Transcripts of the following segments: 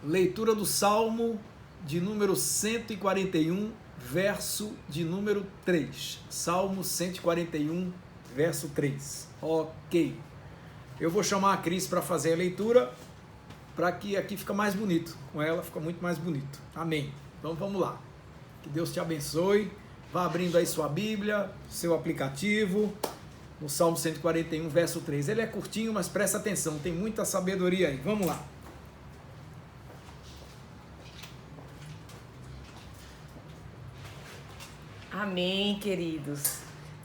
Leitura do Salmo de número 141, verso de número 3. Salmo 141, verso 3. Ok. Eu vou chamar a Cris para fazer a leitura, para que aqui fica mais bonito. Com ela fica muito mais bonito. Amém. Então vamos lá. Que Deus te abençoe. Vá abrindo aí sua Bíblia, seu aplicativo, no Salmo 141, verso 3. Ele é curtinho, mas presta atenção, tem muita sabedoria aí. Vamos lá. Amém, queridos.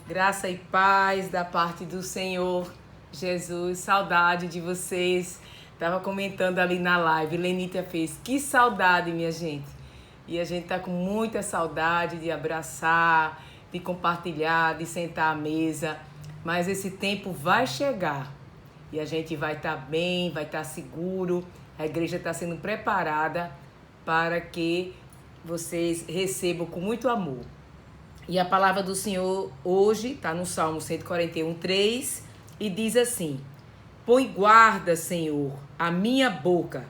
Graça e paz da parte do Senhor Jesus. Saudade de vocês. Estava comentando ali na live. Lenita fez. Que saudade, minha gente. E a gente está com muita saudade de abraçar, de compartilhar, de sentar à mesa. Mas esse tempo vai chegar. E a gente vai estar bem, vai estar seguro. A igreja está sendo preparada para que vocês recebam com muito amor. E a palavra do Senhor hoje está no Salmo 141, 3 e diz assim: põe guarda, Senhor, a minha boca,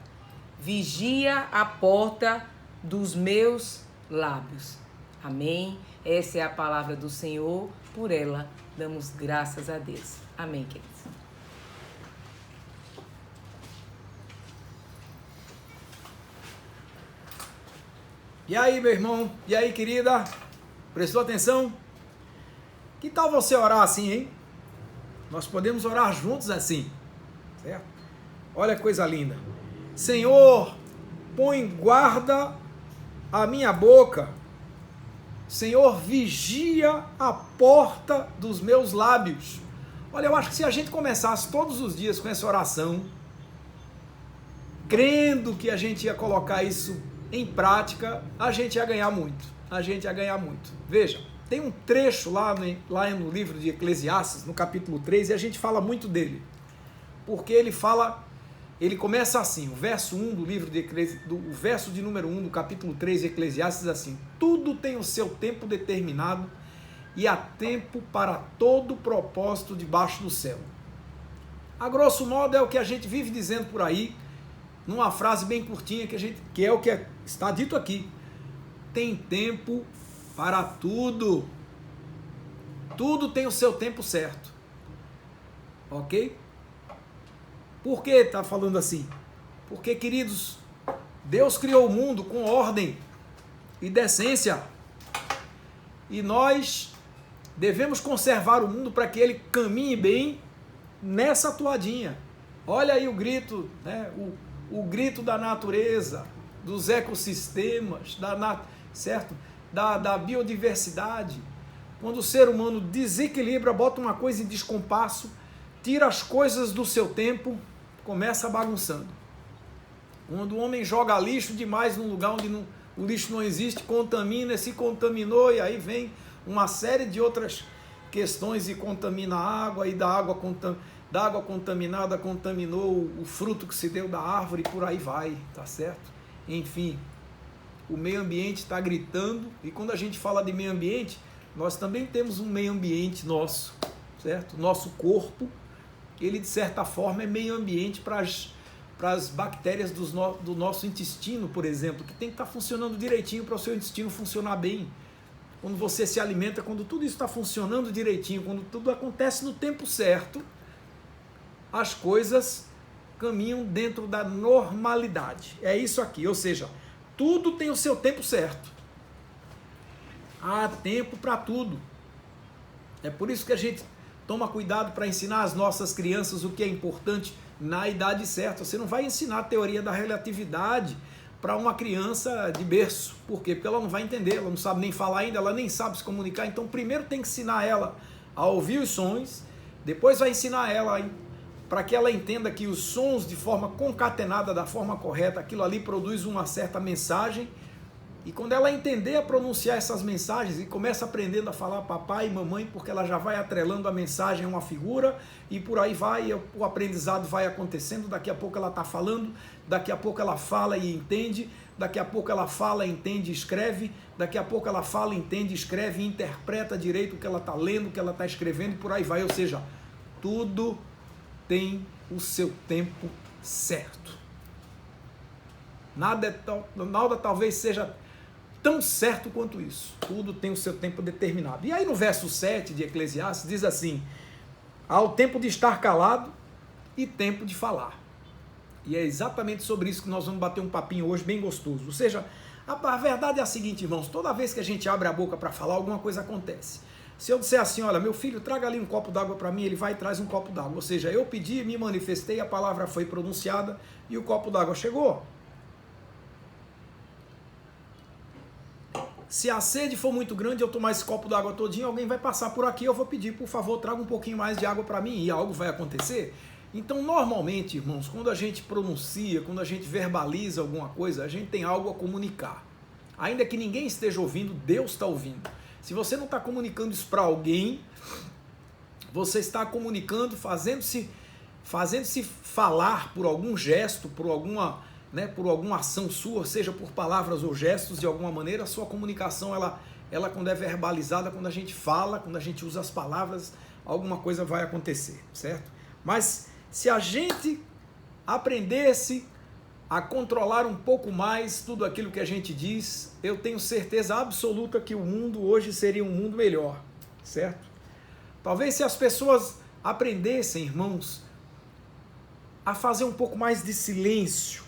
vigia a porta dos meus lábios. Amém? Essa é a palavra do Senhor, por ela damos graças a Deus. Amém, queridos. E aí, meu irmão? E aí, querida? Prestou atenção? Que tal você orar assim, hein? Nós podemos orar juntos assim, certo? Olha que coisa linda. Senhor, põe guarda a minha boca. Senhor, vigia a porta dos meus lábios. Olha, eu acho que se a gente começasse todos os dias com essa oração, crendo que a gente ia colocar isso em prática, a gente ia ganhar muito. A gente ia ganhar muito. Veja, tem um trecho lá no livro de Eclesiastes, no capítulo 3, e a gente fala muito dele. Porque ele começa assim, o verso 1 do livro de o verso de número 1 do capítulo 3 de Eclesiastes diz assim: tudo tem o seu tempo determinado e há tempo para todo propósito debaixo do céu. A grosso modo é o que a gente vive dizendo por aí, numa frase bem curtinha, que é o que está dito aqui. Tem tempo para tudo. Tudo tem o seu tempo certo. Ok? Por que está falando assim? Porque, queridos, Deus criou o mundo com ordem e decência. E nós devemos conservar o mundo para que ele caminhe bem nessa toadinha. Olha aí o grito, né? O grito da natureza, dos ecossistemas, certo? Da biodiversidade. Quando o ser humano desequilibra, bota uma coisa em descompasso, tira as coisas do seu tempo, começa bagunçando. Quando o homem joga lixo demais num lugar onde o lixo não existe, contamina, se contaminou, e aí vem uma série de outras questões e contamina a água, e da água contaminada contaminou o fruto que se deu da árvore, e por aí vai, tá certo? Enfim, o meio ambiente está gritando, e quando a gente fala de meio ambiente, nós também temos um meio ambiente nosso, certo? Nosso corpo, ele de certa forma é meio ambiente para as bactérias do nosso intestino, por exemplo, que tem que estar funcionando direitinho para o seu intestino funcionar bem. Quando você se alimenta, quando tudo isso está funcionando direitinho, quando tudo acontece no tempo certo, as coisas caminham dentro da normalidade. É isso aqui, ou seja, tudo tem o seu tempo certo. Há tempo para tudo. É por isso que a gente toma cuidado para ensinar às nossas crianças o que é importante na idade certa. Você não vai ensinar a teoria da relatividade para uma criança de berço. Por quê? Porque ela não vai entender, ela não sabe nem falar ainda, ela nem sabe se comunicar. Então, primeiro tem que ensinar ela a ouvir os sons, depois vai ensinar ela para que ela entenda que os sons de forma concatenada, da forma correta, aquilo ali produz uma certa mensagem, e quando ela entender a pronunciar essas mensagens e começa aprendendo a falar papai e mamãe, porque ela já vai atrelando a mensagem a uma figura, e por aí vai, o aprendizado vai acontecendo, daqui a pouco ela está falando, daqui a pouco ela fala e entende, daqui a pouco ela fala, entende e escreve, daqui a pouco ela fala, entende, escreve e interpreta direito o que ela está lendo, o que ela está escrevendo, e por aí vai, ou seja, tudo tem o seu tempo certo. Nada talvez seja tão certo quanto isso. Tudo tem o seu tempo determinado. E aí no verso 7 de Eclesiastes diz assim: há o tempo de estar calado e tempo de falar. E é exatamente sobre isso que nós vamos bater um papinho hoje bem gostoso. Ou seja, a verdade é a seguinte, irmãos, toda vez que a gente abre a boca para falar, alguma coisa acontece. Se eu disser assim, olha, meu filho, traga ali um copo d'água para mim, ele vai e traz um copo d'água. Ou seja, eu pedi, me manifestei, a palavra foi pronunciada e o copo d'água chegou. Se a sede for muito grande, eu tomar esse copo d'água todinho, alguém vai passar por aqui, eu vou pedir, por favor, traga um pouquinho mais de água para mim e algo vai acontecer. Então, normalmente, irmãos, quando a gente pronuncia, quando a gente verbaliza alguma coisa, a gente tem algo a comunicar. Ainda que ninguém esteja ouvindo, Deus está ouvindo. Se você não está comunicando isso para alguém, você está comunicando, fazendo-se falar por algum gesto, por alguma ação sua, seja por palavras ou gestos, de alguma maneira, a sua comunicação, ela quando é verbalizada, quando a gente fala, quando a gente usa as palavras, alguma coisa vai acontecer, certo? Mas se a gente aprendesse a controlar um pouco mais tudo aquilo que a gente diz, eu tenho certeza absoluta que o mundo hoje seria um mundo melhor, certo? Talvez se as pessoas aprendessem, irmãos, a fazer um pouco mais de silêncio,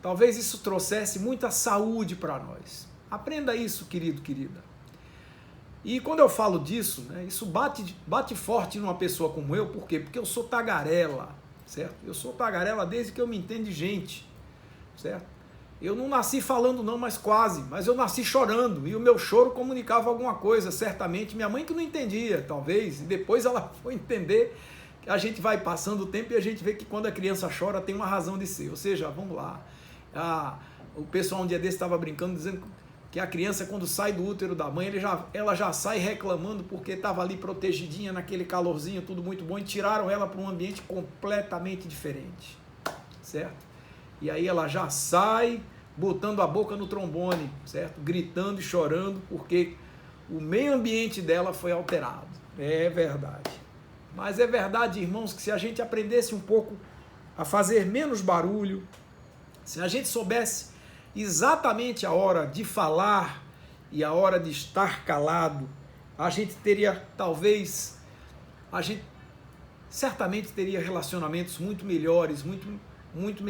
talvez isso trouxesse muita saúde para nós. Aprenda isso, querido, querida. E quando eu falo disso, isso bate forte numa pessoa como eu, por quê? Porque eu sou tagarela, certo? Eu sou tagarela desde que eu me entendo de gente, certo? Eu não nasci falando não, mas quase, mas eu nasci chorando, e o meu choro comunicava alguma coisa, certamente. Minha mãe que não entendia, talvez, e depois ela foi entender, que a gente vai passando o tempo e a gente vê que quando a criança chora tem uma razão de ser. Ou seja, vamos lá, o pessoal um dia desse estava brincando, dizendo que a criança, quando sai do útero da mãe, ela já sai reclamando porque estava ali protegidinha naquele calorzinho, tudo muito bom, e tiraram ela para um ambiente completamente diferente, certo? E aí ela já sai botando a boca no trombone, certo? Gritando e chorando porque o meio ambiente dela foi alterado. É verdade. Mas é verdade, irmãos, que se a gente aprendesse um pouco a fazer menos barulho, se a gente soubesse exatamente a hora de falar e a hora de estar calado, a gente teria, talvez, certamente teria relacionamentos muito melhores, muito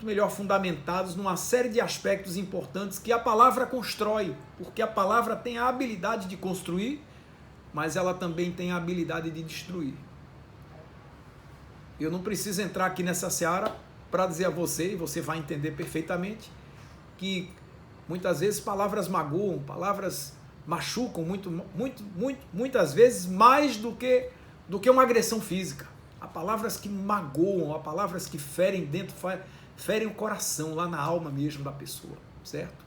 melhor fundamentados numa série de aspectos importantes que a palavra constrói, porque a palavra tem a habilidade de construir, mas ela também tem a habilidade de destruir. Eu não preciso entrar aqui nessa seara para dizer a você, e você vai entender perfeitamente, que muitas vezes palavras magoam, palavras machucam muitas vezes mais do que uma agressão física. Há palavras que magoam, há palavras que ferem dentro, ferem o coração, lá na alma mesmo da pessoa, certo?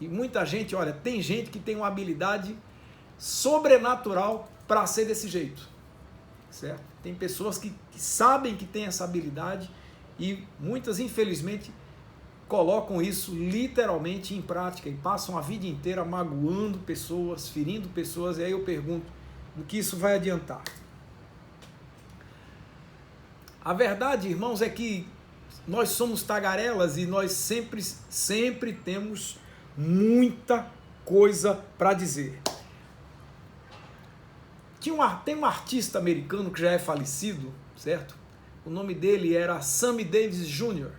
E muita gente, olha, tem gente que tem uma habilidade sobrenatural para ser desse jeito, certo? Tem pessoas que sabem que tem essa habilidade e muitas, infelizmente, colocam isso literalmente em prática e passam a vida inteira magoando pessoas, ferindo pessoas, e aí eu pergunto, o que isso vai adiantar? A verdade, irmãos, é que nós somos tagarelas e nós sempre temos muita coisa para dizer. Tem um artista americano que já é falecido, certo? O nome dele era Sammy Davis Jr.,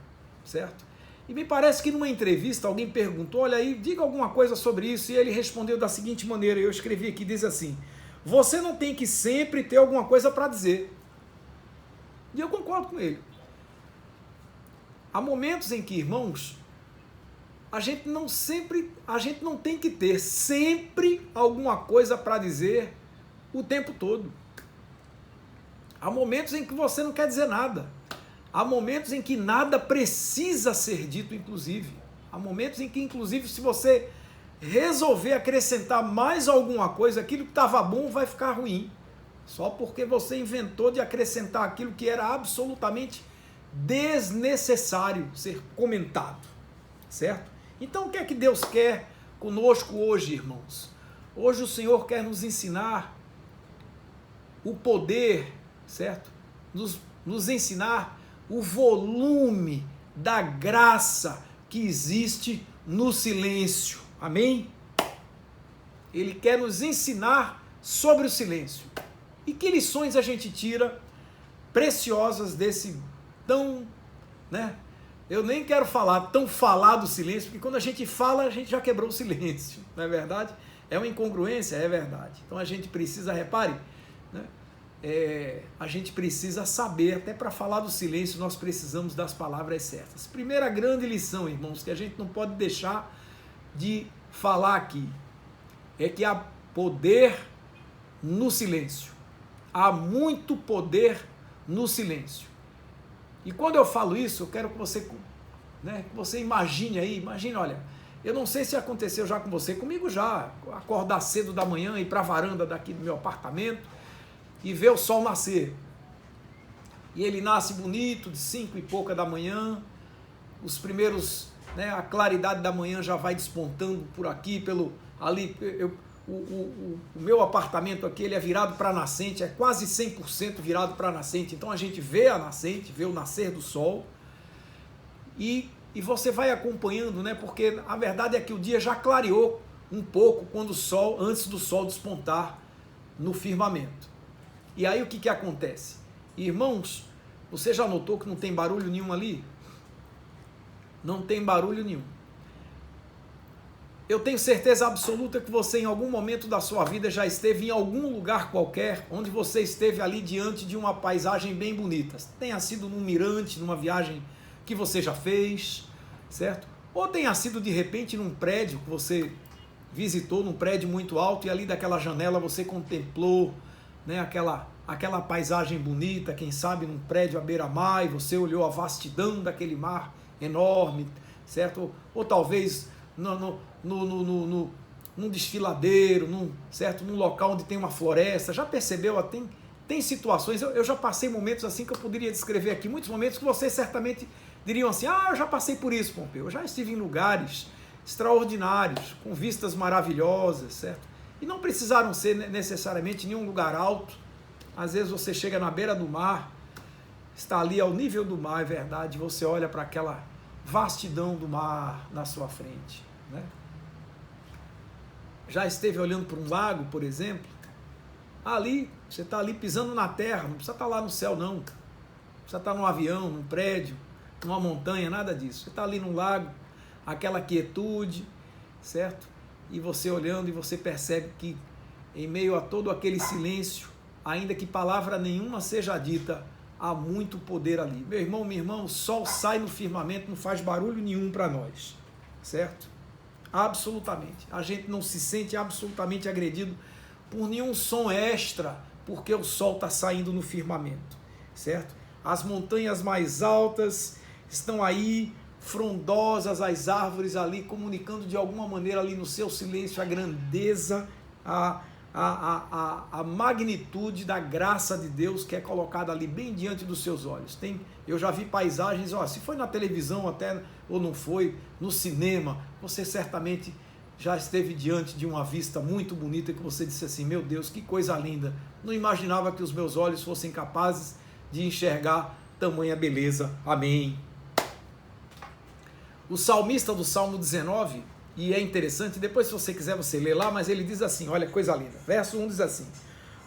certo? E me parece que numa entrevista alguém perguntou, olha aí, diga alguma coisa sobre isso, e ele respondeu da seguinte maneira, eu escrevi aqui, diz assim, você não tem que sempre ter alguma coisa para dizer. E eu concordo com ele. Há momentos em que, irmãos, a gente não tem que ter sempre alguma coisa para dizer o tempo todo. Há momentos em que você não quer dizer nada. Há momentos em que nada precisa ser dito, inclusive. Há momentos em que, inclusive, se você resolver acrescentar mais alguma coisa, aquilo que estava bom vai ficar ruim. Só porque você inventou de acrescentar aquilo que era absolutamente desnecessário ser comentado. Certo? Então, o que é que Deus quer conosco hoje, irmãos? Hoje o Senhor quer nos ensinar o poder, certo? Nos ensinar o volume da graça que existe no silêncio. Amém? Ele quer nos ensinar sobre o silêncio. E que lições a gente tira preciosas desse tão, eu nem quero falar tão falado silêncio, porque quando a gente fala, a gente já quebrou o silêncio, não é verdade? É uma incongruência, é verdade. Então a gente precisa, repare, a gente precisa saber, até para falar do silêncio, nós precisamos das palavras certas. Primeira grande lição, irmãos, que a gente não pode deixar de falar aqui, é que há poder no silêncio. Há muito poder no silêncio. E quando eu falo isso, eu quero que você imagine, olha, eu não sei se aconteceu já com você, comigo já, acordar cedo da manhã, ir para a varanda daqui do meu apartamento e ver o sol nascer. E ele nasce bonito, de 5 e pouca da manhã, os primeiros, a claridade da manhã já vai despontando por aqui, o meu apartamento aqui, ele é virado para a nascente, é quase 100% virado para a nascente, então a gente vê a nascente, vê o nascer do sol, e você vai acompanhando, porque a verdade é que o dia já clareou um pouco antes do sol despontar no firmamento. E aí o que acontece? Irmãos, você já notou que não tem barulho nenhum ali? Não tem barulho nenhum. Eu tenho certeza absoluta que você em algum momento da sua vida já esteve em algum lugar qualquer, onde você esteve ali diante de uma paisagem bem bonita. Tenha sido num mirante, numa viagem que você já fez, certo? Ou tenha sido de repente num prédio que você visitou, num prédio muito alto, e ali daquela janela você contemplou, aquela paisagem bonita, quem sabe num prédio à beira-mar, e você olhou a vastidão daquele mar enorme, certo? Ou talvez num desfiladeiro, num local onde tem uma floresta. Já percebeu? Tem situações, eu já passei momentos assim que eu poderia descrever aqui, muitos momentos que vocês certamente diriam assim, eu já passei por isso, Pompeu, eu já estive em lugares extraordinários, com vistas maravilhosas, certo? E não precisaram ser necessariamente nenhum lugar alto. Às vezes você chega na beira do mar, está ali ao nível do mar, é verdade, você olha para aquela vastidão do mar na sua frente, Já esteve olhando para um lago, por exemplo? Ali, você está ali pisando na terra, não precisa estar lá no céu não, precisa estar num avião, num prédio, numa montanha, nada disso. Você está ali num lago, aquela quietude, certo? E você olhando e você percebe que em meio a todo aquele silêncio, ainda que palavra nenhuma seja dita, há muito poder ali. Meu irmão, minha irmã, o sol sai no firmamento, não faz barulho nenhum para nós, certo? Absolutamente. A gente não se sente absolutamente agredido por nenhum som extra, porque o sol está saindo no firmamento, certo? As montanhas mais altas estão aí, frondosas, as árvores ali, comunicando de alguma maneira ali no seu silêncio a grandeza, a magnitude da graça de Deus que é colocada ali bem diante dos seus olhos. Eu já vi paisagens, se foi na televisão até ou não foi, no cinema, você certamente já esteve diante de uma vista muito bonita que você disse assim, meu Deus, que coisa linda, não imaginava que os meus olhos fossem capazes de enxergar tamanha beleza. Amém. O salmista do Salmo 19, e é interessante, depois se você quiser você lê lá, mas ele diz assim, olha, coisa linda, verso 1 diz assim,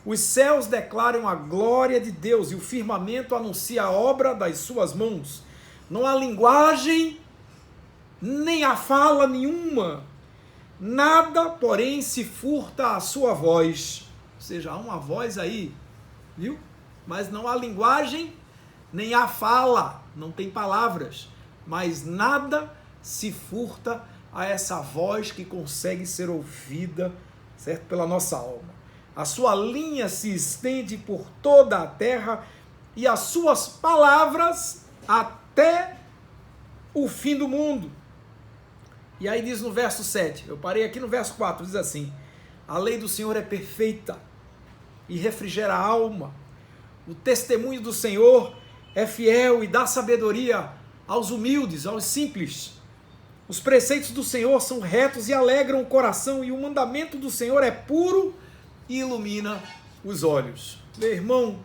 os céus declaram a glória de Deus e o firmamento anuncia a obra das suas mãos. Não há linguagem, nem há fala nenhuma, nada, porém, se furta a sua voz. Ou seja, há uma voz aí, viu? Mas não há linguagem, nem há fala, não tem palavras, mas nada se furta a essa voz que consegue ser ouvida, certo? Pela nossa alma. A sua linha se estende por toda a terra e as suas palavras até o fim do mundo. E aí diz no verso 7, eu parei aqui no verso 4, diz assim, a lei do Senhor é perfeita e refrigera a alma. O testemunho do Senhor é fiel e dá sabedoria aos humildes, aos simples. Os preceitos do Senhor são retos e alegram o coração, e o mandamento do Senhor é puro e ilumina os olhos. Meu irmão,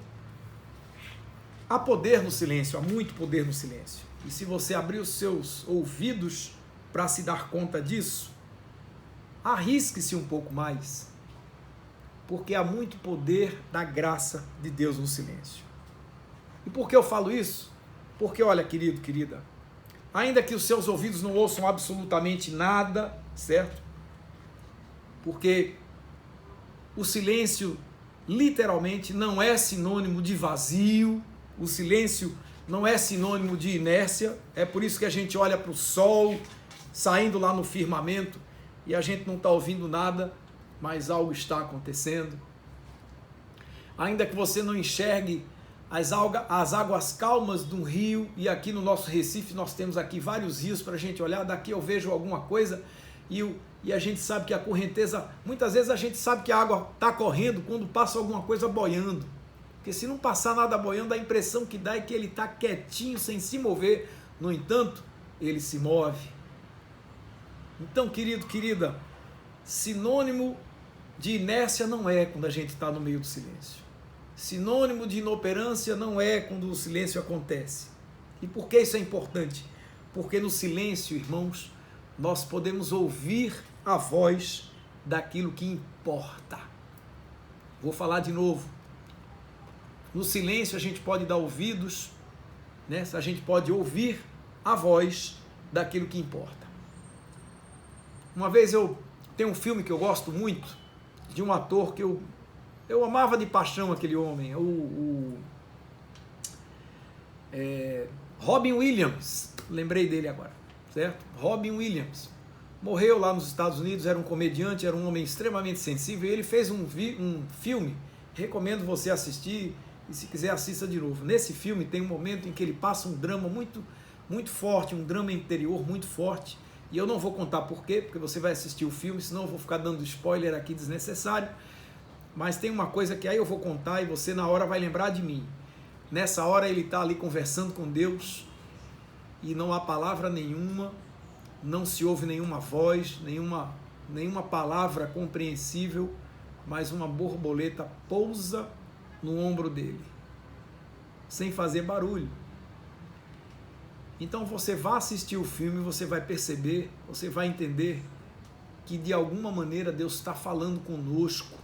há poder no silêncio, há muito poder no silêncio. E se você abrir os seus ouvidos para se dar conta disso, arrisque-se um pouco mais, porque há muito poder da graça de Deus no silêncio. E por que eu falo isso? Porque, olha, querido, querida, ainda que os seus ouvidos não ouçam absolutamente nada, certo? Porque o silêncio, literalmente, não é sinônimo de vazio, o silêncio não é sinônimo de inércia, é por isso que a gente olha para o sol saindo lá no firmamento e a gente não está ouvindo nada, mas algo está acontecendo. Ainda que você não enxergue as águas calmas de um rio, e aqui no nosso Recife nós temos aqui vários rios para a gente olhar, daqui eu vejo alguma coisa e a gente sabe que a correnteza, muitas vezes a gente sabe que a água está correndo quando passa alguma coisa boiando, porque se não passar nada boiando, a impressão que dá é que ele está quietinho, sem se mover, no entanto, ele se move. Então, querido, querida, sinônimo de inércia não é quando a gente está no meio do silêncio. Sinônimo de inoperância não é quando o silêncio acontece. E por que isso é importante? Porque no silêncio, irmãos, nós podemos ouvir a voz daquilo que importa. Vou falar de novo. No silêncio a gente pode dar ouvidos, né? A gente pode ouvir a voz daquilo que importa. Uma vez tem um filme que eu gosto muito, de um ator que eu amava de paixão aquele homem, Robin Williams, lembrei dele agora, certo? Robin Williams, morreu lá nos Estados Unidos, era um comediante, era um homem extremamente sensível, e ele fez um filme, recomendo você assistir, e se quiser assista de novo. Nesse filme tem um momento em que ele passa um drama muito, muito forte, um drama interior muito forte, e eu não vou contar por quê, porque você vai assistir o filme, senão eu vou ficar dando spoiler aqui desnecessário. Mas tem uma coisa que aí eu vou contar e você na hora vai lembrar de mim. Nessa hora ele está ali conversando com Deus e não há palavra nenhuma, não se ouve nenhuma voz, nenhuma palavra compreensível, mas uma borboleta pousa no ombro dele, sem fazer barulho. Então você vai assistir o filme, você vai perceber, você vai entender que de alguma maneira Deus está falando conosco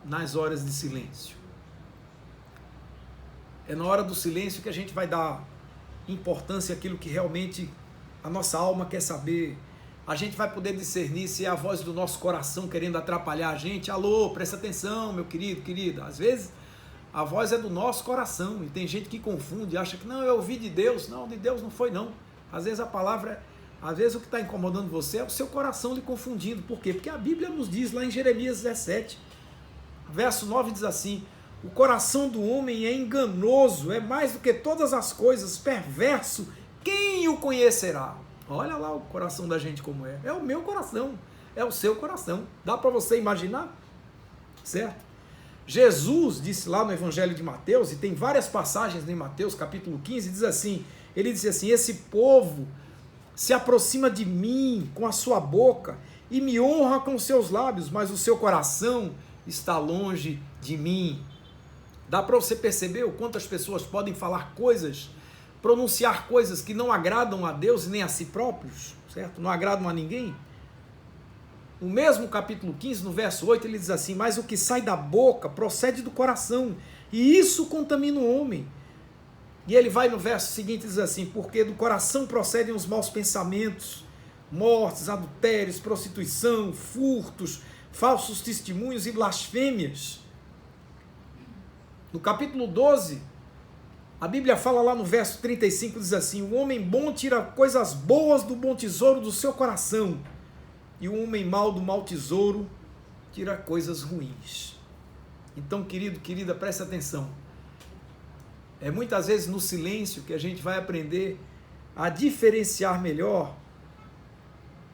nas horas de silêncio. É na hora do silêncio que a gente vai dar importância àquilo que realmente a nossa alma quer saber. A gente vai poder discernir se é a voz do nosso coração querendo atrapalhar a gente. Alô, presta atenção, meu querido, querida. Às vezes a voz é do nosso coração e tem gente que confunde, acha que não, eu ouvi de Deus. Não, de Deus não foi não. Às vezes a palavra, às vezes o que está incomodando você é o seu coração lhe confundindo. Por quê? Porque a Bíblia nos diz lá em Jeremias 17, verso 9 diz assim: o coração do homem é enganoso, é mais do que todas as coisas, perverso, quem o conhecerá? Olha lá o coração da gente como é. É o meu coração, é o seu coração. Dá para você imaginar? Certo? Jesus disse lá no Evangelho de Mateus, e tem várias passagens em Mateus, capítulo 15, diz assim, ele disse assim: esse povo se aproxima de mim com a sua boca e me honra com os seus lábios, mas o seu coração está longe de mim. Dá para você perceber o quanto as pessoas podem falar coisas, pronunciar coisas que não agradam a Deus e nem a si próprios, certo? Não agradam a ninguém. No mesmo capítulo 15, no verso 8, ele diz assim: mas o que sai da boca procede do coração, e isso contamina o homem. E ele vai no verso seguinte e diz assim: porque do coração procedem os maus pensamentos, mortes, adultérios, prostituição, furtos, falsos testemunhos e blasfêmias. No capítulo 12, a Bíblia fala lá no verso 35, diz assim: o homem bom tira coisas boas do bom tesouro do seu coração, e o homem mau do mau tesouro tira coisas ruins. Então, querido, querida, presta atenção. É muitas vezes no silêncio que a gente vai aprender a diferenciar melhor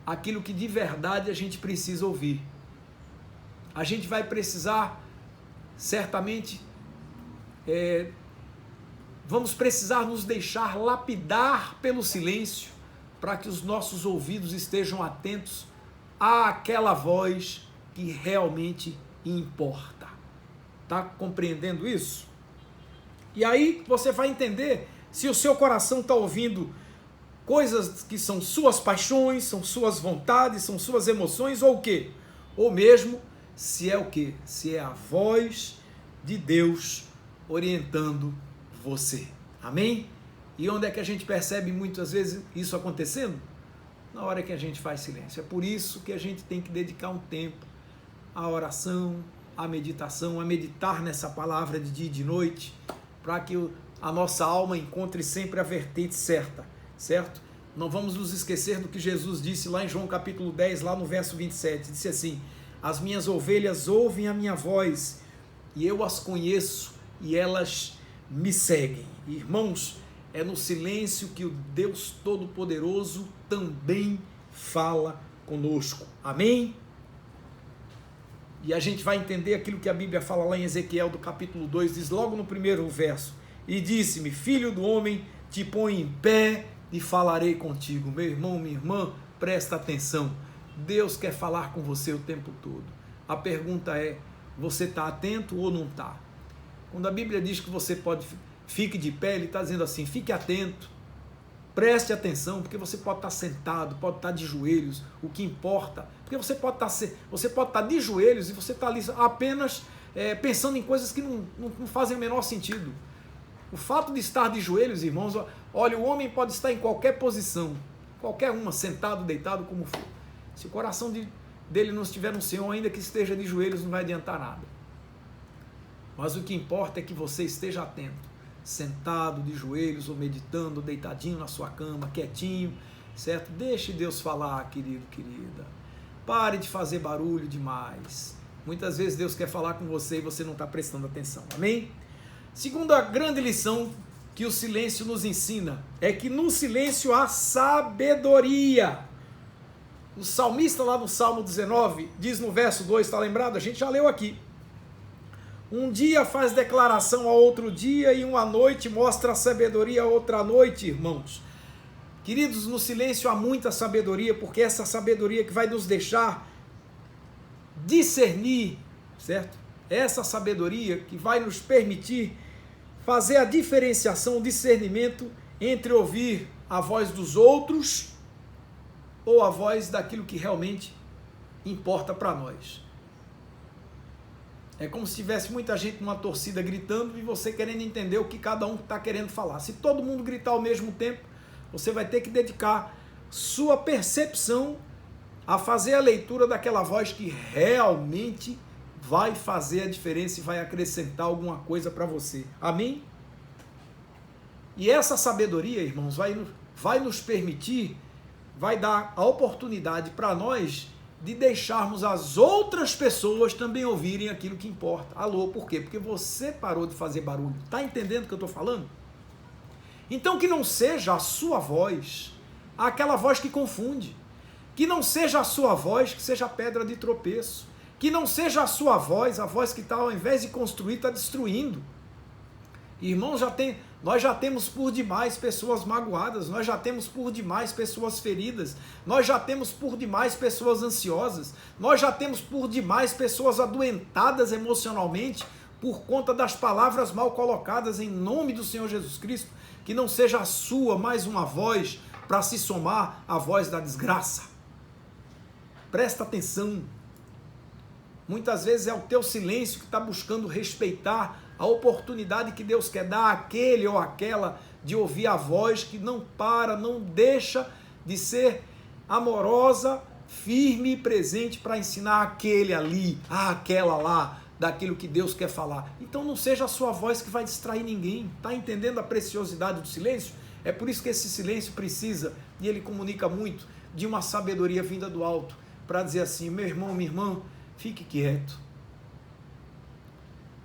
aquilo que de verdade a gente precisa ouvir. A gente vai precisar, certamente, vamos precisar nos deixar lapidar pelo silêncio para que os nossos ouvidos estejam atentos àquela voz que realmente importa. Está compreendendo isso? E aí você vai entender se o seu coração está ouvindo coisas que são suas paixões, são suas vontades, são suas emoções, ou o quê? Ou mesmo se é o quê? Se é a voz de Deus orientando você. Amém? E onde é que a gente percebe muitas vezes isso acontecendo? Na hora que a gente faz silêncio. É por isso que a gente tem que dedicar um tempo à oração, à meditação, a meditar nessa palavra de dia e de noite, para que a nossa alma encontre sempre a vertente certa, certo? Não vamos nos esquecer do que Jesus disse lá em João capítulo 10, lá no verso 27, disse assim: as minhas ovelhas ouvem a minha voz, e eu as conheço, e elas me seguem. Irmãos, é no silêncio que o Deus Todo-Poderoso também fala conosco. Amém? E a gente vai entender aquilo que a Bíblia fala lá em Ezequiel, do capítulo 2, diz logo no primeiro verso: e disse-me, filho do homem, te põe em pé e falarei contigo. Meu irmão, minha irmã, presta atenção. Deus quer falar com você o tempo todo. A pergunta é, você está atento ou não está? Quando a Bíblia diz que você fique de pé, ele está dizendo assim, fique atento, preste atenção, porque você pode estar sentado, pode estar de joelhos, o que importa, porque você pode estar de joelhos e você está ali apenas pensando em coisas que não fazem o menor sentido. O fato de estar de joelhos, irmãos, olha, o homem pode estar em qualquer posição, qualquer uma, sentado, deitado, como for. Se o coração dele não estiver no Senhor, ainda que esteja de joelhos, não vai adiantar nada. Mas o que importa é que você esteja atento, sentado, de joelhos, ou meditando, deitadinho na sua cama, quietinho, certo? Deixe Deus falar, querido, querida. Pare de fazer barulho demais. Muitas vezes Deus quer falar com você e você não está prestando atenção. Amém? Segunda grande lição que o silêncio nos ensina é que no silêncio há sabedoria. O salmista lá no Salmo 19 diz no verso 2, está lembrado? A gente já leu aqui. Um dia faz declaração a outro dia e uma noite mostra a sabedoria a outra noite, irmãos. Queridos, no silêncio há muita sabedoria, porque essa sabedoria que vai nos deixar discernir, certo? Essa sabedoria que vai nos permitir fazer a diferenciação, o discernimento entre ouvir a voz dos outros ou a voz daquilo que realmente importa para nós. É como se tivesse muita gente numa torcida gritando e você querendo entender o que cada um está querendo falar. Se todo mundo gritar ao mesmo tempo, você vai ter que dedicar sua percepção a fazer a leitura daquela voz que realmente vai fazer a diferença e vai acrescentar alguma coisa para você. Amém? E essa sabedoria, irmãos, vai nos permitir, vai dar a oportunidade para nós de deixarmos as outras pessoas também ouvirem aquilo que importa. Alô, por quê? Porque você parou de fazer barulho. Está entendendo o que eu estou falando? Então que não seja a sua voz, aquela voz que confunde. Que não seja a sua voz que seja pedra de tropeço. Que não seja a sua voz, a voz que está, ao invés de construir, está destruindo. Irmãos, nós já temos por demais pessoas magoadas, nós já temos por demais pessoas feridas, nós já temos por demais pessoas ansiosas, nós já temos por demais pessoas adoentadas emocionalmente por conta das palavras mal colocadas em nome do Senhor Jesus Cristo. Que não seja a sua mais uma voz para se somar à voz da desgraça. Presta atenção. Muitas vezes é o teu silêncio que está buscando respeitar a oportunidade que Deus quer dar àquele ou àquela de ouvir a voz que não para, não deixa de ser amorosa, firme e presente para ensinar aquele ali, aquela lá, daquilo que Deus quer falar. Então não seja a sua voz que vai distrair ninguém. Está entendendo a preciosidade do silêncio? É por isso que esse silêncio precisa, e ele comunica muito, de uma sabedoria vinda do alto, para dizer assim, meu irmão, minha irmã, fique quieto.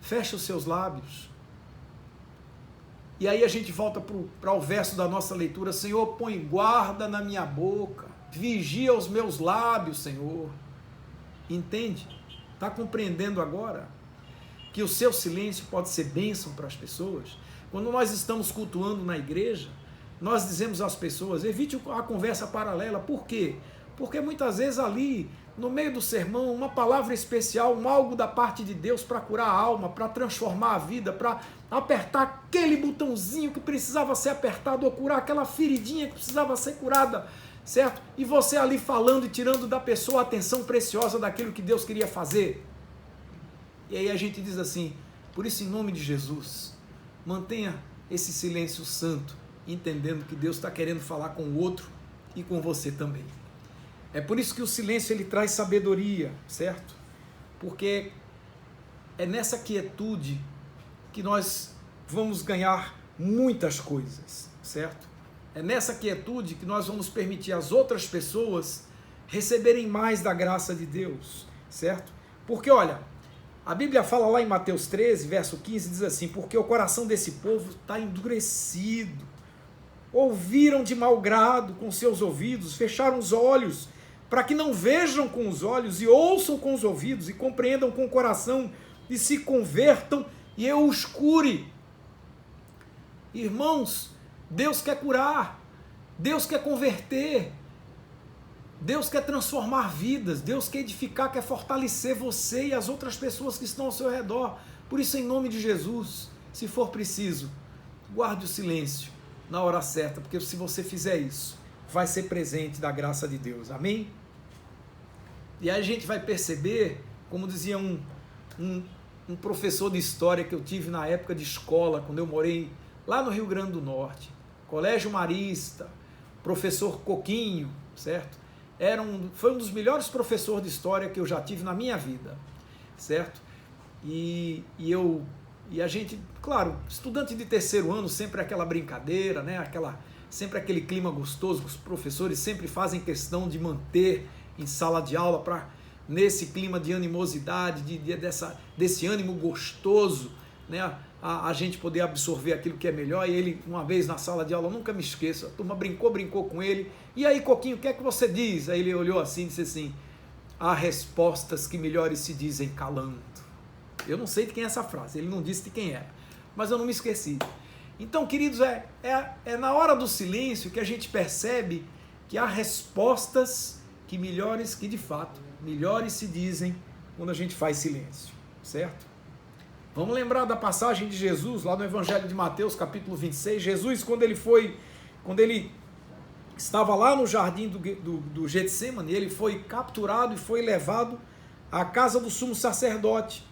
Feche os seus lábios. E aí a gente volta para o verso da nossa leitura. Senhor, põe guarda na minha boca. Vigia os meus lábios, Senhor. Entende? Está compreendendo agora que o seu silêncio pode ser bênção para as pessoas? Quando nós estamos cultuando na igreja, nós dizemos às pessoas, evite a conversa paralela. Por quê? Porque muitas vezes ali no meio do sermão, uma palavra especial, algo da parte de Deus para curar a alma, para transformar a vida, para apertar aquele botãozinho que precisava ser apertado, ou curar aquela feridinha que precisava ser curada, certo? E você ali falando e tirando da pessoa a atenção preciosa daquilo que Deus queria fazer. E aí a gente diz assim, por isso, em nome de Jesus, mantenha esse silêncio santo, entendendo que Deus está querendo falar com o outro e com você também. É por isso que o silêncio ele traz sabedoria, certo? Porque é nessa quietude que nós vamos ganhar muitas coisas, certo? É nessa quietude que nós vamos permitir às outras pessoas receberem mais da graça de Deus, certo? Porque, olha, a Bíblia fala lá em Mateus 13, verso 15, diz assim, porque o coração desse povo está endurecido, ouviram de mau grado com seus ouvidos, fecharam os olhos, para que não vejam com os olhos e ouçam com os ouvidos e compreendam com o coração e se convertam e eu os cure. Irmãos, Deus quer curar, Deus quer converter, Deus quer transformar vidas, Deus quer edificar, quer fortalecer você e as outras pessoas que estão ao seu redor. Por isso, em nome de Jesus, se for preciso, guarde o silêncio na hora certa, porque se você fizer isso, vai ser presente da graça de Deus. Amém? E aí a gente vai perceber, como dizia um professor de história que eu tive na época de escola, quando eu morei lá no Rio Grande do Norte, Colégio Marista, professor Coquinho, certo? Foi um dos melhores professores de história que eu já tive na minha vida, certo? E a gente, claro, estudante de terceiro ano, sempre aquela brincadeira, né? Sempre aquele clima gostoso que os professores sempre fazem questão de manter em sala de aula, para nesse clima de animosidade, desse ânimo gostoso, né? A gente poder absorver aquilo que é melhor. E ele, uma vez na sala de aula, eu nunca me esqueço, a turma brincou com ele, e aí, Coquinho, o que é que você diz? Aí ele olhou assim e disse assim, há respostas que melhores se dizem calando. Eu não sei de quem é essa frase, ele não disse de quem era, mas eu não me esqueci. Então, queridos, é na hora do silêncio que a gente percebe que há respostas que de fato, melhores se dizem quando a gente faz silêncio, certo? Vamos lembrar da passagem de Jesus, lá no Evangelho de Mateus, capítulo 26, Jesus, quando ele estava lá no jardim do Getsemane, ele foi capturado e foi levado à casa do sumo sacerdote,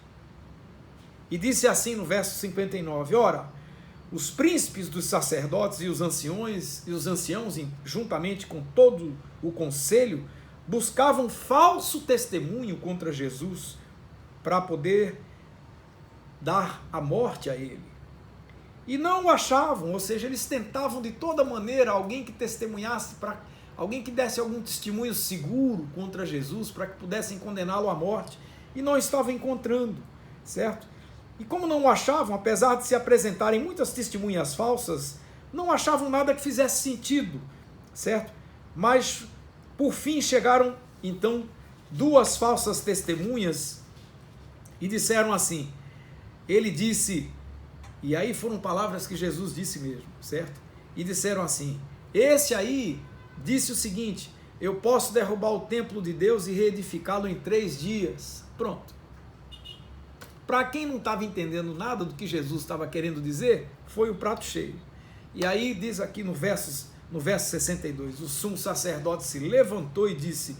e disse assim no verso 59, ora, os príncipes dos sacerdotes e os anciãos, juntamente com todo o conselho, buscavam falso testemunho contra Jesus para poder dar a morte a ele. E não o achavam, ou seja, eles tentavam de toda maneira alguém que testemunhasse, alguém que desse algum testemunho seguro contra Jesus, para que pudessem condená-lo à morte, e não estavam encontrando, certo? E como não o achavam, apesar de se apresentarem muitas testemunhas falsas, não achavam nada que fizesse sentido, certo? Mas, por fim, chegaram, então, duas falsas testemunhas e disseram assim, ele disse, e aí foram palavras que Jesus disse mesmo, certo? E disseram assim, esse aí disse o seguinte, eu posso derrubar o templo de Deus e reedificá-lo em 3 dias. Pronto. Para quem não estava entendendo nada do que Jesus estava querendo dizer, foi o prato cheio. E aí diz aqui no verso 62, o sumo sacerdote se levantou e disse,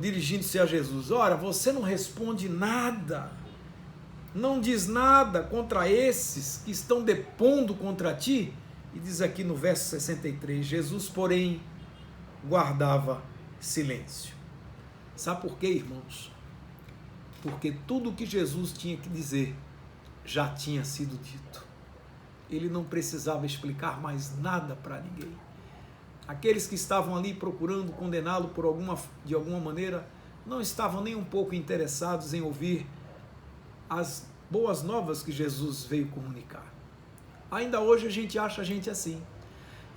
dirigindo-se a Jesus, ora, você não responde nada, não diz nada contra esses que estão depondo contra ti? E diz aqui no verso 63, Jesus, porém, guardava silêncio. Sabe por quê, irmãos? Porque tudo o que Jesus tinha que dizer já tinha sido dito. Ele não precisava explicar mais nada para ninguém. Aqueles que estavam ali procurando condená-lo de alguma maneira, não estavam nem um pouco interessados em ouvir as boas novas que Jesus veio comunicar. Ainda hoje a gente acha gente assim.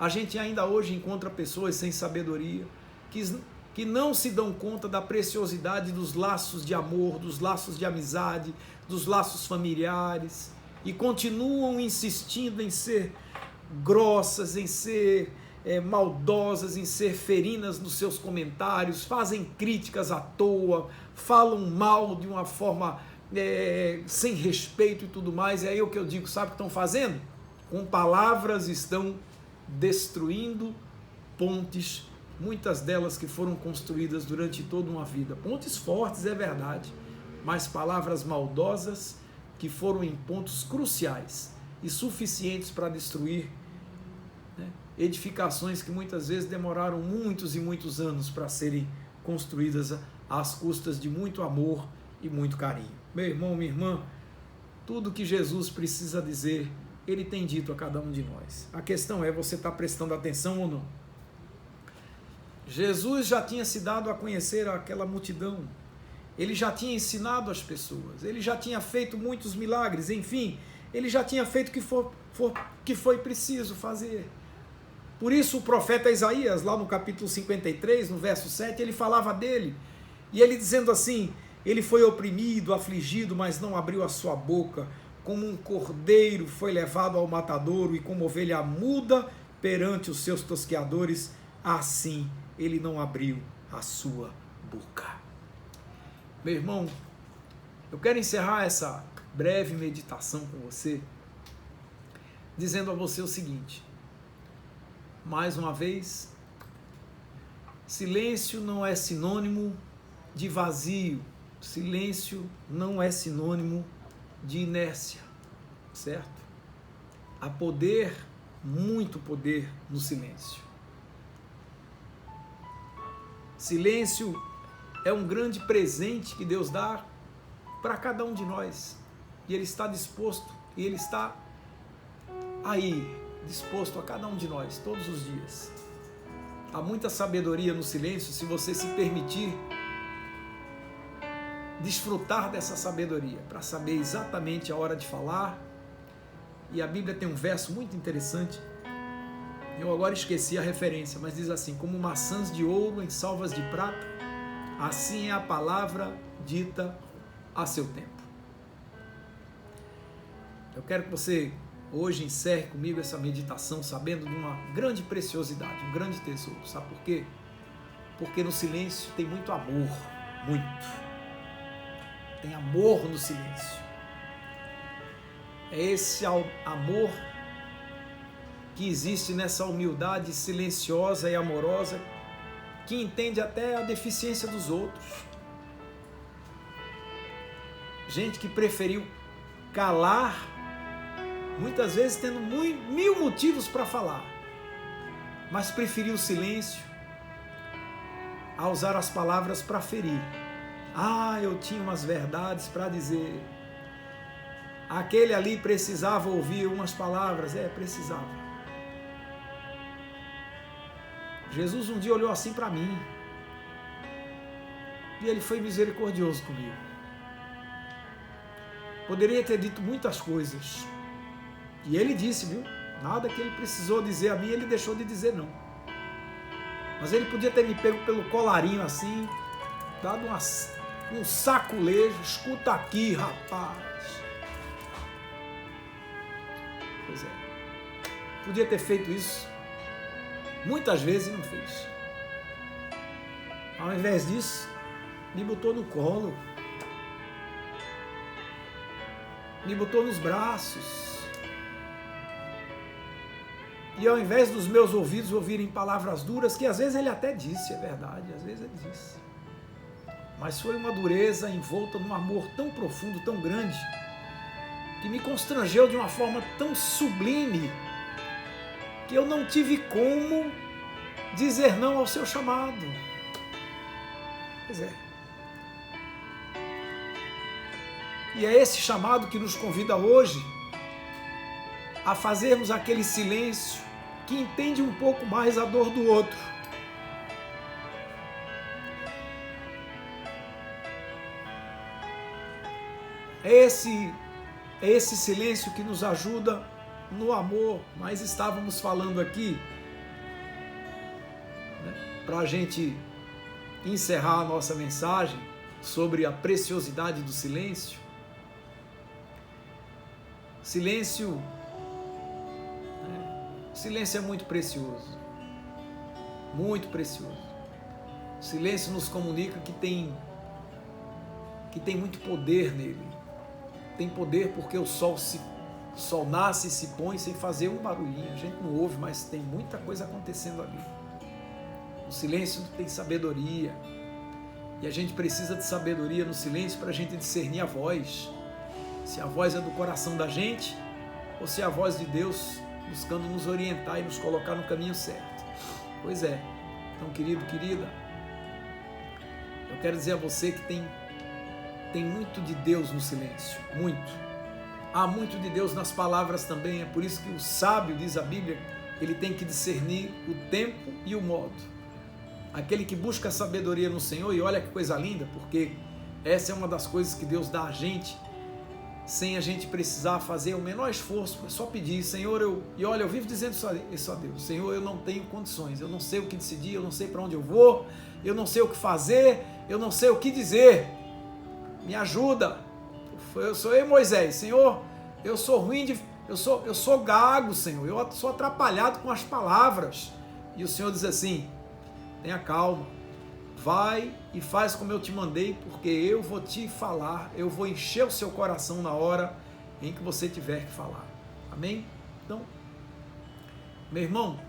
A gente ainda hoje encontra pessoas sem sabedoria, que não se dão conta da preciosidade dos laços de amor, dos laços de amizade, dos laços familiares, e continuam insistindo em ser grossas, em ser maldosas, em ser ferinas nos seus comentários, fazem críticas à toa, falam mal de uma forma sem respeito e tudo mais. E aí o que eu digo, sabe o que estão fazendo? Com palavras estão destruindo pontes, muitas delas que foram construídas durante toda uma vida. Pontes fortes, é verdade, mas palavras maldosas que foram em pontos cruciais e suficientes para destruir, né, edificações que muitas vezes demoraram muitos e muitos anos para serem construídas às custas de muito amor e muito carinho. Meu irmão, minha irmã, tudo que Jesus precisa dizer, Ele tem dito a cada um de nós. A questão é, você está prestando atenção ou não? Jesus já tinha se dado a conhecer àquela multidão, Ele já tinha ensinado as pessoas, Ele já tinha feito muitos milagres, enfim, Ele já tinha feito o que foi preciso fazer. Por isso o profeta Isaías, lá no capítulo 53, no verso 7, ele falava dele, e ele dizendo assim: ele foi oprimido, afligido, mas não abriu a sua boca, como um cordeiro foi levado ao matadouro, e como ovelha muda perante os seus tosqueadores, assim ele não abriu a sua boca. Meu irmão, eu quero encerrar essa breve meditação com você, dizendo a você o seguinte: mais uma vez, silêncio não é sinônimo de vazio, silêncio não é sinônimo de inércia, certo? Há poder, muito poder no silêncio. Silêncio é um grande presente que Deus dá para cada um de nós. E Ele está disposto, e Ele está aí, disposto a cada um de nós, todos os dias. Há muita sabedoria no silêncio, se você se permitir desfrutar dessa sabedoria, para saber exatamente a hora de falar. E a Bíblia tem um verso muito interessante, eu agora esqueci a referência, mas diz assim: como maçãs de ouro em salvas de prata, assim é a palavra dita a seu tempo. Eu quero que você hoje encerre comigo essa meditação sabendo de uma grande preciosidade, um grande tesouro. Sabe por quê? Porque no silêncio tem muito amor, muito. Tem amor no silêncio. É esse amor que existe nessa humildade silenciosa e amorosa, que entende até a deficiência dos outros. Gente que preferiu calar, muitas vezes tendo mil motivos para falar, mas preferiu o silêncio a usar as palavras para ferir. Eu tinha umas verdades para dizer. Aquele ali precisava ouvir umas palavras. Precisava. Jesus um dia olhou assim para mim, e Ele foi misericordioso comigo. Poderia ter dito muitas coisas, e Ele disse, viu? Nada que Ele precisou dizer a mim, Ele deixou de dizer não. Mas Ele podia ter me pego pelo colarinho assim, dado um saculejo: escuta aqui, rapaz. Pois é. Podia ter feito isso muitas vezes e não fez. Ao invés disso, me botou no colo, me botou nos braços. E ao invés dos meus ouvidos ouvirem palavras duras, que às vezes Ele até disse, é verdade, às vezes Ele disse, mas foi uma dureza envolta num amor tão profundo, tão grande, que me constrangeu de uma forma tão sublime, que eu não tive como dizer não ao seu chamado. Pois é. E é esse chamado que nos convida hoje a fazermos aquele silêncio que entende um pouco mais a dor do outro. É esse silêncio que nos ajuda no amor. Mas estávamos falando aqui, né, para a gente encerrar a nossa mensagem sobre a preciosidade do silêncio. Silêncio é muito precioso. muito precioso. O silêncio nos comunica que tem muito poder nele. Tem poder porque o sol nasce e se põe sem fazer um barulhinho. A gente não ouve, mas tem muita coisa acontecendo ali. O silêncio tem sabedoria. E a gente precisa de sabedoria no silêncio para a gente discernir a voz. Se a voz é do coração da gente ou se é a voz de Deus buscando nos orientar e nos colocar no caminho certo. Pois é. Então, querido, querida, eu quero dizer a você que tem muito de Deus no silêncio. Muito. Há muito de Deus nas palavras também. É por isso que o sábio, diz a Bíblia, ele tem que discernir o tempo e o modo. Aquele que busca sabedoria no Senhor, e olha que coisa linda, porque essa é uma das coisas que Deus dá a gente, sem a gente precisar fazer o menor esforço, é só pedir, Senhor, eu vivo dizendo isso a Deus, Senhor, eu não tenho condições, eu não sei o que decidir, eu não sei para onde eu vou, eu não sei o que fazer, eu não sei o que dizer, me ajuda. Eu sou eu, Moisés, Senhor, eu sou ruim, eu sou gago, Senhor, eu sou atrapalhado com as palavras. E o Senhor diz assim: tenha calma, vai e faz como eu te mandei, porque eu vou te falar, eu vou encher o seu coração na hora em que você tiver que falar. Amém? Então, meu irmão,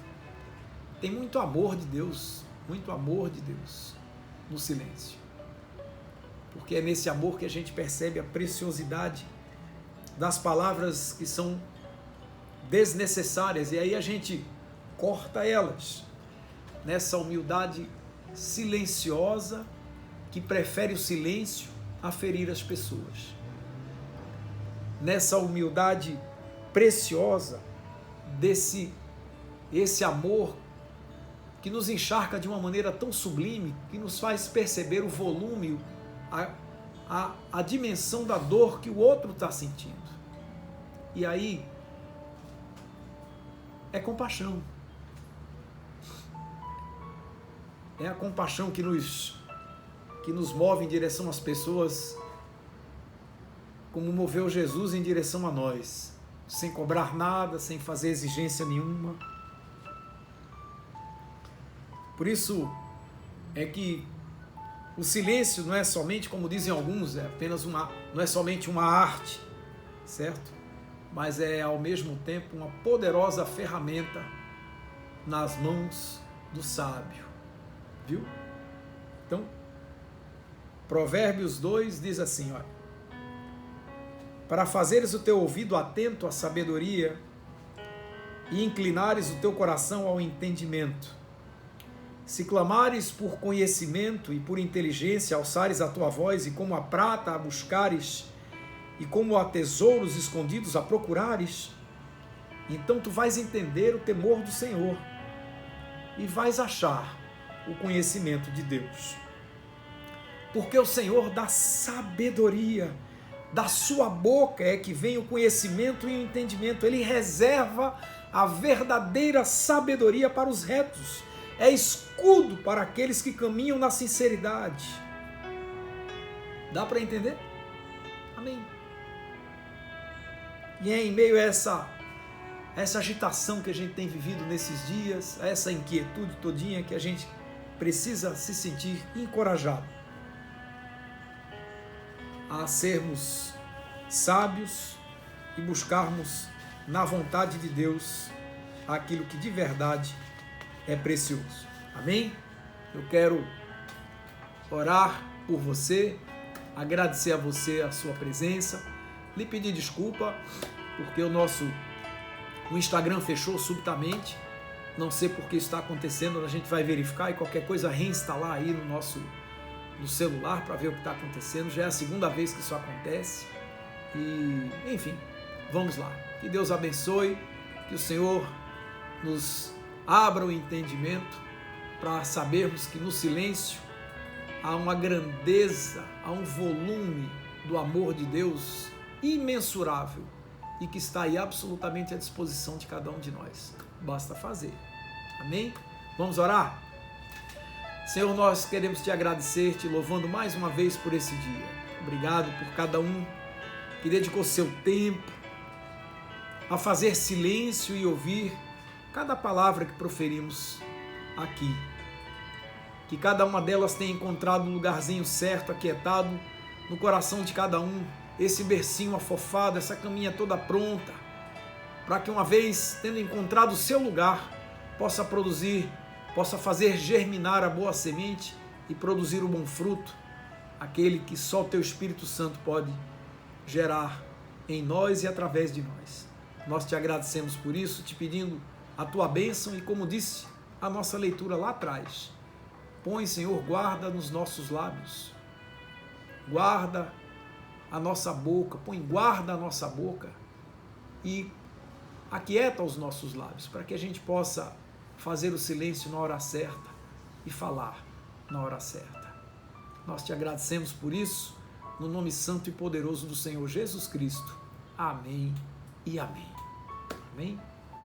tem muito amor de Deus no silêncio. Porque é nesse amor que a gente percebe a preciosidade das palavras que são desnecessárias, e aí a gente corta elas. Nessa humildade silenciosa que prefere o silêncio a ferir as pessoas. Nessa humildade preciosa esse amor que nos encharca de uma maneira tão sublime, que nos faz perceber o volume, a dimensão da dor que o outro está sentindo. E aí é compaixão. É a compaixão que nos move em direção às pessoas, como moveu Jesus em direção a nós, sem cobrar nada, sem fazer exigência nenhuma. Por isso é que o silêncio não é somente, como dizem alguns, não é somente uma arte, certo? Mas é ao mesmo tempo uma poderosa ferramenta nas mãos do sábio. Viu? Então, Provérbios 2 diz assim, olha: para fazeres o teu ouvido atento à sabedoria e inclinares o teu coração ao entendimento, se clamares por conhecimento e por inteligência, alçares a tua voz, e como a prata a buscares, e como a tesouros escondidos a procurares, então tu vais entender o temor do Senhor e vais achar o conhecimento de Deus. Porque o Senhor dá sabedoria, da sua boca é que vem o conhecimento e o entendimento. Ele reserva a verdadeira sabedoria para os retos, é escudo para aqueles que caminham na sinceridade. Dá para entender? Amém. E é em meio a essa agitação que a gente tem vivido nesses dias, a essa inquietude todinha, que a gente precisa se sentir encorajado a sermos sábios e buscarmos na vontade de Deus aquilo que de verdade é precioso. Amém? Eu quero orar por você, agradecer a você a sua presença, lhe pedir desculpa porque o Instagram fechou subitamente. Não sei por que está acontecendo, a gente vai verificar e qualquer coisa reinstalar aí no celular para ver o que está acontecendo. Já é a segunda vez que isso acontece. E, enfim, vamos lá. Que Deus abençoe, que o Senhor nos abra o entendimento para sabermos que no silêncio há uma grandeza, há um volume do amor de Deus imensurável e que está aí absolutamente à disposição de cada um de nós. Basta fazer. Amém? Vamos orar? Senhor, nós queremos te agradecer, te louvando mais uma vez por esse dia. Obrigado por cada um que dedicou seu tempo a fazer silêncio e ouvir cada palavra que proferimos aqui. que cada uma delas tenha encontrado um lugarzinho certo, aquietado, no coração de cada um, esse bercinho afofado, essa caminha toda pronta, para que uma vez tendo encontrado o seu lugar, possa produzir, possa fazer germinar a boa semente e produzir o bom fruto, aquele que só o Teu Espírito Santo pode gerar em nós e através de nós. Nós te agradecemos por isso, te pedindo a Tua bênção e, como disse a nossa leitura lá atrás, põe, Senhor, guarda nos nossos lábios, guarda a nossa boca, põe guarda a nossa boca e aquieta os nossos lábios, para que a gente possa fazer o silêncio na hora certa e falar na hora certa. Nós te agradecemos por isso, no nome santo e poderoso do Senhor Jesus Cristo. Amém e amém. Amém.